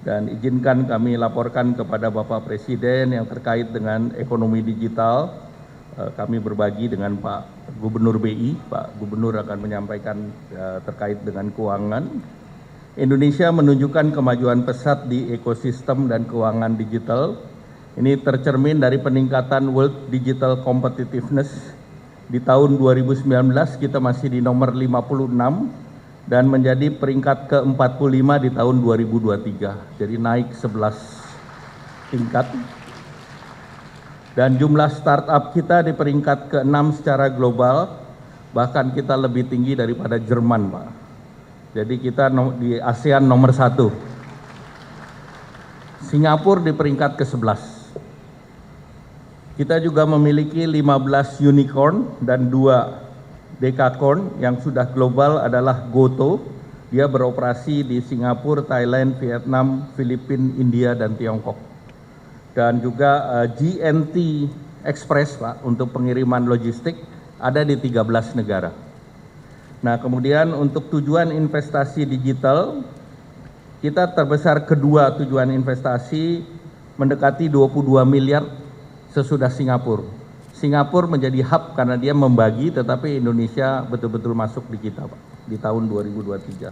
Dan izinkan kami laporkan kepada Bapak Presiden yang terkait dengan ekonomi digital. Kami berbagi dengan Pak Gubernur BI. Pak Gubernur akan menyampaikan terkait dengan keuangan. Indonesia menunjukkan kemajuan pesat di ekosistem dan keuangan digital. Ini tercermin dari peningkatan World Digital Competitiveness. Di tahun 2019 kita masih di nomor 56 dan menjadi peringkat ke-45 di tahun 2023. Jadi naik 11 tingkat. Dan jumlah startup kita di peringkat ke-6 secara global, bahkan kita lebih tinggi daripada Jerman, Pak. Jadi kita di ASEAN nomor 1. Singapura di peringkat ke-11. Kita juga memiliki 15 unicorn dan 2 Dekakorn yang sudah global adalah Goto. Dia beroperasi di Singapura, Thailand, Vietnam, Filipina, India, dan Tiongkok. Dan juga GNT Express, Pak, untuk pengiriman logistik ada di 13 negara. Nah, kemudian untuk tujuan investasi digital, kita terbesar kedua tujuan investasi mendekati 22 miliar sesudah Singapura. Singapura menjadi hub karena dia membagi, tetapi Indonesia betul-betul masuk di kita, Pak, di tahun 2023.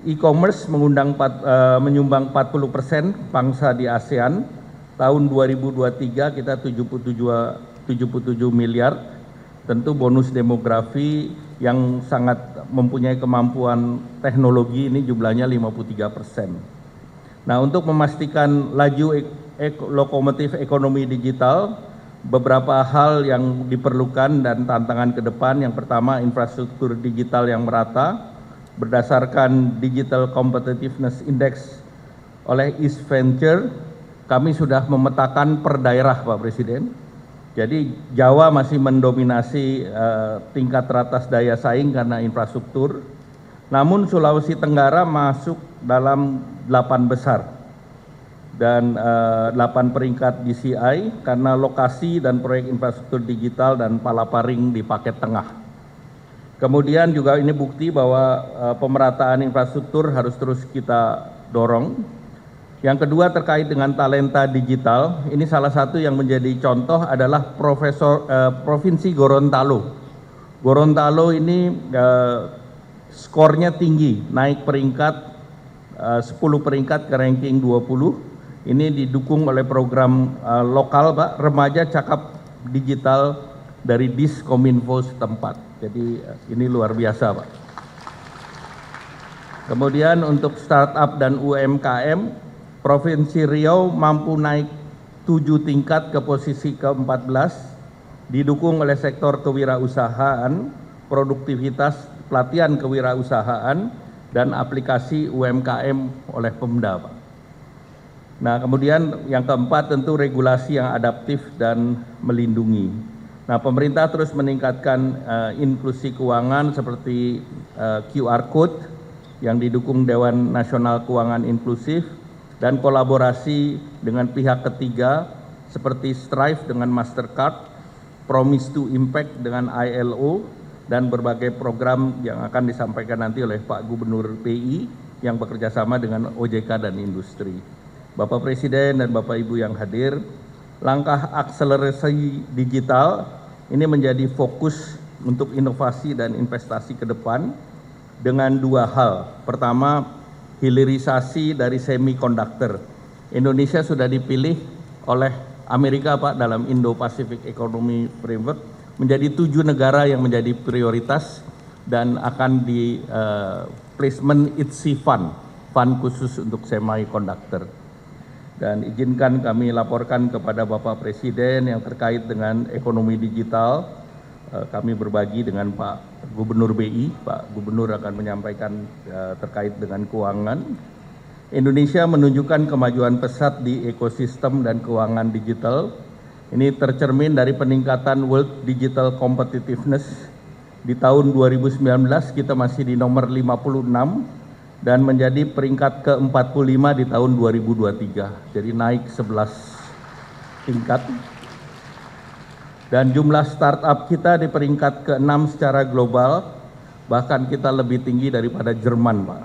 E-commerce menyumbang 40% pangsa di ASEAN. Tahun 2023 kita 77 miliar. Tentu bonus demografi yang sangat mempunyai kemampuan teknologi ini jumlahnya 53%. Nah, untuk memastikan laju lokomotif ekonomi digital, beberapa hal yang diperlukan dan tantangan ke depan. Yang pertama, infrastruktur digital yang merata berdasarkan Digital Competitiveness Index oleh East Venture. Kami sudah memetakan per daerah, Pak Presiden. Jadi Jawa masih mendominasi tingkat teratas daya saing karena infrastruktur. Namun Sulawesi Tenggara masuk dalam 8 besar. Dan 8 peringkat DCI karena lokasi dan proyek infrastruktur digital dan palaparing di paket tengah. Kemudian juga ini bukti bahwa pemerataan infrastruktur harus terus kita dorong. Yang kedua terkait dengan talenta digital, ini salah satu yang menjadi contoh adalah Provinsi Gorontalo. Gorontalo ini skornya tinggi, naik peringkat 10 peringkat ke ranking 20. Ini didukung oleh program lokal, Pak, Remaja Cakap Digital dari Diskominfo setempat. Jadi ini luar biasa, Pak. Kemudian untuk startup dan UMKM, Provinsi Riau mampu naik 7 tingkat ke posisi ke-14, didukung oleh sektor kewirausahaan, produktivitas, pelatihan kewirausahaan, dan aplikasi UMKM oleh Pemda, Pak. Nah, kemudian yang keempat tentu regulasi yang adaptif dan melindungi. Nah, pemerintah terus meningkatkan inklusi keuangan seperti QR Code yang didukung Dewan Nasional Keuangan Inklusif dan kolaborasi dengan pihak ketiga seperti Strive dengan Mastercard, Promise to Impact dengan ILO, dan berbagai program yang akan disampaikan nanti oleh Pak Gubernur BI yang bekerjasama dengan OJK dan industri. Bapak Presiden dan Bapak Ibu yang hadir, langkah akselerasi digital ini menjadi fokus untuk inovasi dan investasi ke depan dengan 2 hal. Pertama, hilirisasi dari semikonduktor. Indonesia sudah dipilih oleh Amerika, Pak, dalam Indo-Pacific Economy Framework menjadi 7 negara yang menjadi prioritas dan akan di placement ITSI Fund khusus untuk semikonduktor. Dan izinkan kami laporkan kepada Bapak Presiden yang terkait dengan ekonomi digital. Kami berbagi dengan Pak Gubernur BI. Pak Gubernur akan menyampaikan terkait dengan keuangan. Indonesia menunjukkan kemajuan pesat di ekosistem dan keuangan digital. Ini tercermin dari peningkatan World Digital Competitiveness. Di tahun 2019 kita masih di nomor 56 dan menjadi peringkat ke-45 di tahun 2023. Jadi naik 11 tingkat. Dan jumlah startup kita di peringkat ke-6 secara global, bahkan kita lebih tinggi daripada Jerman, Pak.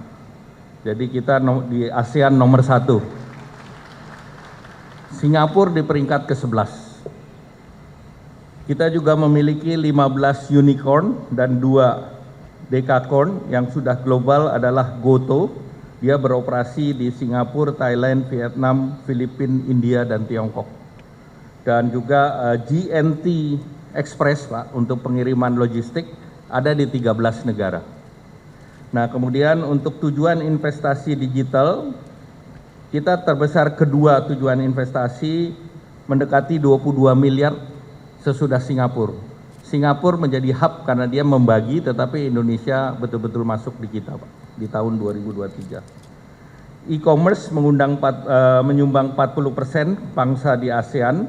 Jadi kita di ASEAN nomor 1. Singapura di peringkat ke-11. Kita juga memiliki 15 unicorn dan 2 dekakorn yang sudah global adalah GoTo. Dia beroperasi di Singapura, Thailand, Vietnam, Filipina, India, dan Tiongkok. Dan juga GNT Express, Pak, untuk pengiriman logistik ada di 13 negara. Nah, kemudian untuk tujuan investasi digital, kita terbesar kedua tujuan investasi mendekati 22 miliar sesudah Singapura. Singapura menjadi hub karena dia membagi, tetapi Indonesia betul-betul masuk di kita, Pak, di tahun 2023. E-commerce menyumbang 40% pangsa di ASEAN.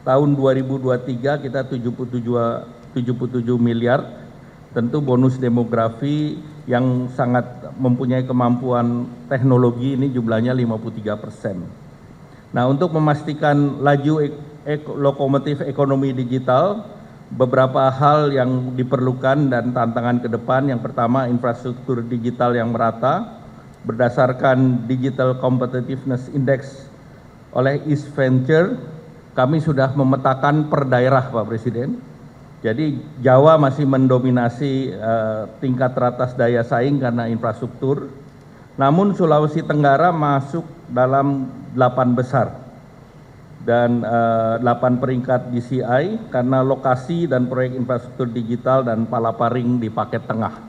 Tahun 2023 kita 77 miliar. Tentu bonus demografi yang sangat mempunyai kemampuan teknologi ini jumlahnya 53%. Nah, untuk memastikan laju lokomotif ekonomi digital, beberapa hal yang diperlukan dan tantangan ke depan. Yang pertama, infrastruktur digital yang merata berdasarkan Digital Competitiveness Index oleh East Venture. Kami sudah memetakan per daerah, Pak Presiden. Jadi Jawa masih mendominasi tingkat teratas daya saing karena infrastruktur. Namun Sulawesi Tenggara masuk dalam 8 besar dan 8 peringkat DCI karena lokasi dan proyek infrastruktur digital dan palaparing di paket tengah.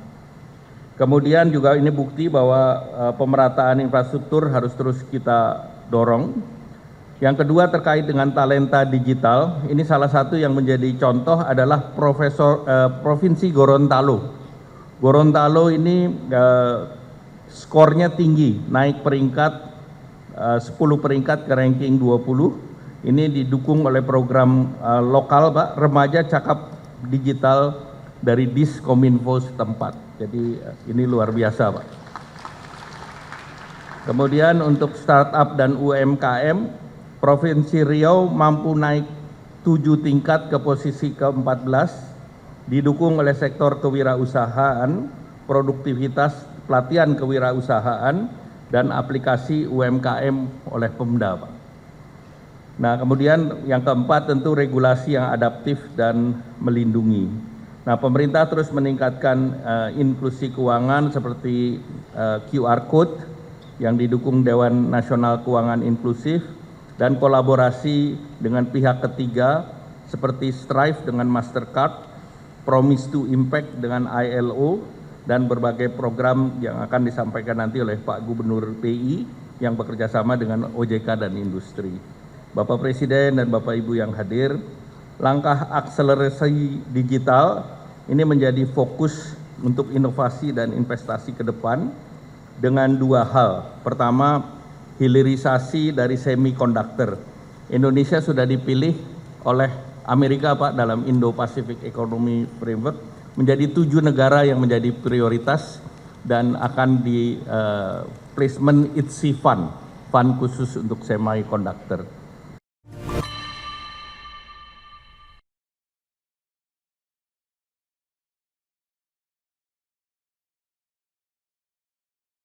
Kemudian juga ini bukti bahwa pemerataan infrastruktur harus terus kita dorong. Yang kedua terkait dengan talenta digital, ini salah satu yang menjadi contoh adalah Provinsi Gorontalo. Gorontalo ini skornya tinggi, naik peringkat 10 peringkat ke ranking 20. Ini didukung oleh program lokal, Pak, Remaja Cakap Digital dari Diskominfo setempat. Jadi ini luar biasa, Pak. Kemudian untuk startup dan UMKM, Provinsi Riau mampu naik 7 tingkat ke posisi ke-14, didukung oleh sektor kewirausahaan, produktivitas, pelatihan kewirausahaan, dan aplikasi UMKM oleh Pemda, Pak. Nah, kemudian yang keempat tentu regulasi yang adaptif dan melindungi. Nah, pemerintah terus meningkatkan inklusi keuangan seperti QR Code yang didukung Dewan Nasional Keuangan Inklusif, dan kolaborasi dengan pihak ketiga seperti Strive dengan Mastercard, Promise to Impact dengan ILO, dan berbagai program yang akan disampaikan nanti oleh Pak Gubernur BI yang bekerjasama dengan OJK dan industri. Bapak Presiden dan Bapak Ibu yang hadir, langkah akselerasi digital ini menjadi fokus untuk inovasi dan investasi ke depan dengan 2 hal. Pertama, hilirisasi dari semikonduktor. Indonesia sudah dipilih oleh Amerika, Pak, dalam Indo-Pacific Economy Framework menjadi 7 negara yang menjadi prioritas dan akan di placement ITSI Fund khusus untuk semikonduktor.